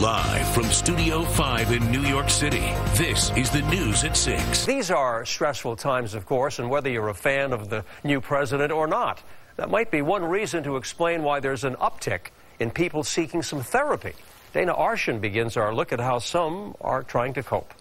Live from Studio 5 in New York City, this is the News at 6. These are stressful times, of course, and whether you're a fan of the new president or not, that might be one reason to explain why there's an uptick in people seeking some therapy. Dana Arshan begins our look at how some are trying to cope.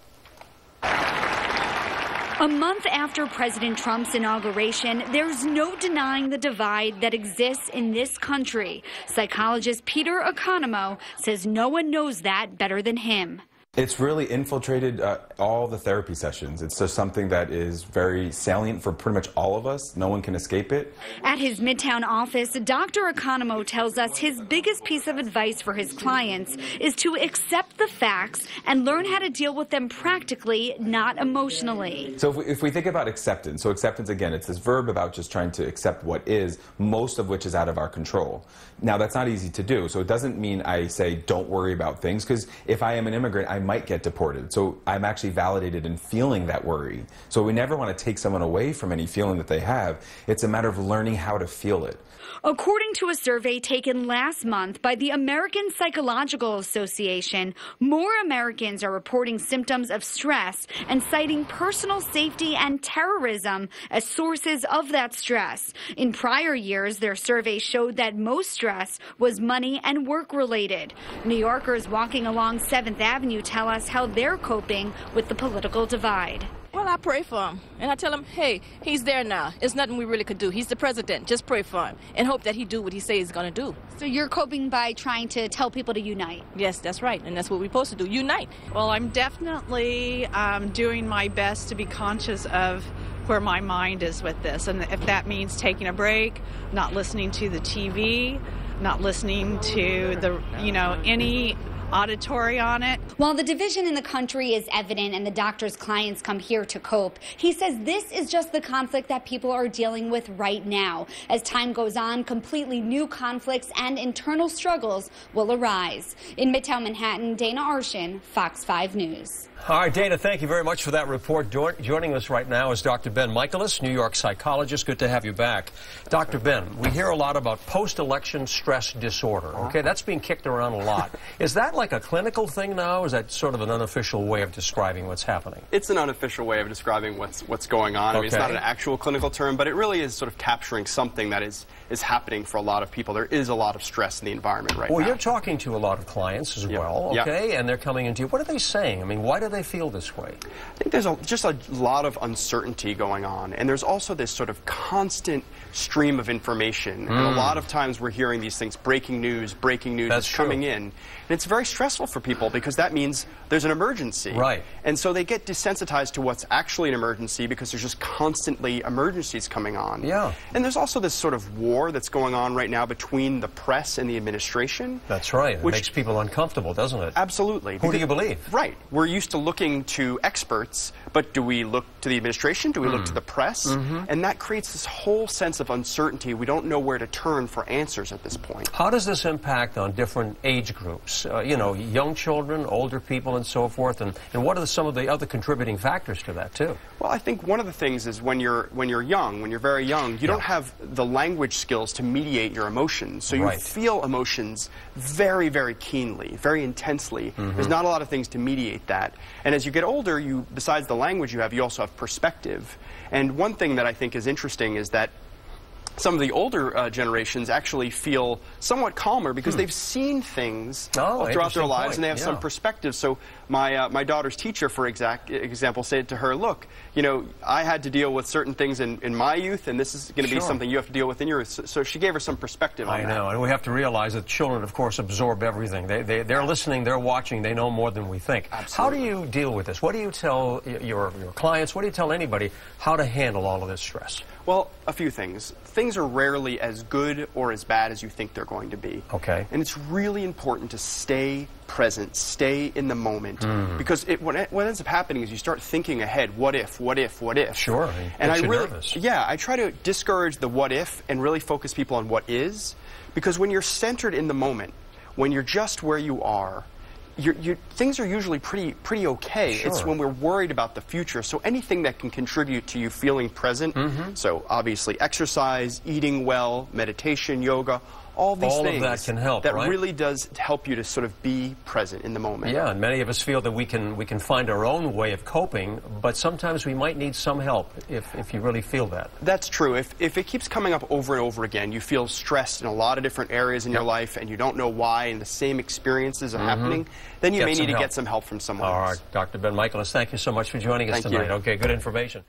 A month after President Trump's inauguration, there's no denying the divide that exists in this country. Psychologist Peter Economo says no one knows that better than him. It's really infiltrated all the therapy sessions. It's just something that is very salient for pretty much all of us. No one can escape it. At his Midtown office, Dr. Economo tells us his biggest piece of advice for his clients is to accept the facts and learn how to deal with them practically, not emotionally. So if we think about acceptance, so acceptance, again, it's this verb about just trying to accept what is, most of which is out of our control. Now, that's not easy to do. So it doesn't mean I say don't worry about things, because if I am an immigrant, I might get deported. So I'm actually validated in feeling that worry. So we never want to take someone away from any feeling that they have. It's a matter of learning how to feel it. According to a survey taken last month by the American Psychological Association, more Americans are reporting symptoms of stress and citing personal safety and terrorism as sources of that stress. In prior years, their survey showed that most stress was money and work-related. New Yorkers walking along 7th Avenue tell us how they're coping with the political divide. Well, I pray for him, and I tell him, hey, he's there now. There's nothing we really could do. He's the president. Just pray for him and hope that he do what he says he's going to do. So you're coping by trying to tell people to unite? Yes, that's right, and that's what we're supposed to do, unite. Well, I'm definitely doing my best to be conscious of where my mind is with this, and if that means taking a break, not listening to the TV, not listening to the, any auditory on it. While the division in the country is evident and the doctor's clients come here to cope, he says this is just the conflict that people are dealing with right now. As time goes on, completely new conflicts and internal struggles will arise. In Midtown Manhattan, Dana Arshan, Fox 5 News. All right, Dana, thank you very much for that report. Joining us right now is Dr. Ben Michaelis, New York psychologist. Good to have you back. Dr. Ben, we hear a lot about post-election stress disorder. Okay, that's being kicked around a lot. Is that like a clinical thing now? Or is that sort of an unofficial way of describing what's happening? It's an unofficial way of describing what's going on. I mean, it's not an actual clinical term, but it really is sort of capturing something that is happening for a lot of people. There is a lot of stress in the environment right now. Well, you're talking to a lot of clients as well, okay? And they're coming into you. What are they saying? I mean, why do they feel this way? I think there's just a lot of uncertainty going on, and there's also this sort of constant stream of information. And a lot of times we're hearing these things, breaking news is coming in. And it's very stressful for people because that means there's an emergency. Right. And so they get desensitized to what's actually an emergency because there's just constantly emergencies coming on. Yeah. And there's also this sort of war that's going on right now between the press and the administration. That's right. It makes people uncomfortable, doesn't it? Absolutely. Who do you believe? Right. We're used to looking to experts, but do we look to the administration? Do we look to the press? And that creates this whole sense of uncertainty. We don't know where to turn for answers at this point. How does this impact on different age groups? Young children, older people, and so forth. And what are some of the other contributing factors to that, too? Well, I think one of the things is when you're young, when you're very young, you don't have the language skills to mediate your emotions. So you feel emotions very, very keenly, very intensely. There's not a lot of things to mediate that. And as you get older, besides the language you have, you also have perspective. And one thing that I think is interesting is that some of the older generations actually feel somewhat calmer because they've seen things throughout their lives and they have some perspective. So my daughter's teacher, for example, said to her, look, I had to deal with certain things in my youth, and this is going to be something you have to deal with in your youth. So she gave her some perspective on that. I know, and we have to realize that children, of course, absorb everything. They're listening, they're watching, they know more than we think. Absolutely. How do you deal with this? What do you tell your clients? What do you tell anybody how to handle all of this stress? Well, a few things. Things are rarely as good or as bad as you think they're going to be. Okay. And it's really important to stay present, stay in the moment. Because what ends up happening is you start thinking ahead. What if, what if, what if? Sure. And I really, nervous. I try to discourage the what if and really focus people on what is. Because when you're centered in the moment, when you're just where you are, things are usually pretty okay. Sure. It's when we're worried about the future. So anything that can contribute to you feeling present, so obviously exercise, eating well, meditation, yoga, All these all things of that can help, that right? really does help you to sort of be present in the moment. Yeah, and many of us feel that we can find our own way of coping, but sometimes we might need some help if you really feel that. That's true. If it keeps coming up over and over again, you feel stressed in a lot of different areas in your life, and you don't know why, and the same experiences are happening, then you may need to get some help from someone else. All right, Dr. Ben Michaelis, thank you so much for joining us tonight. Okay, good information.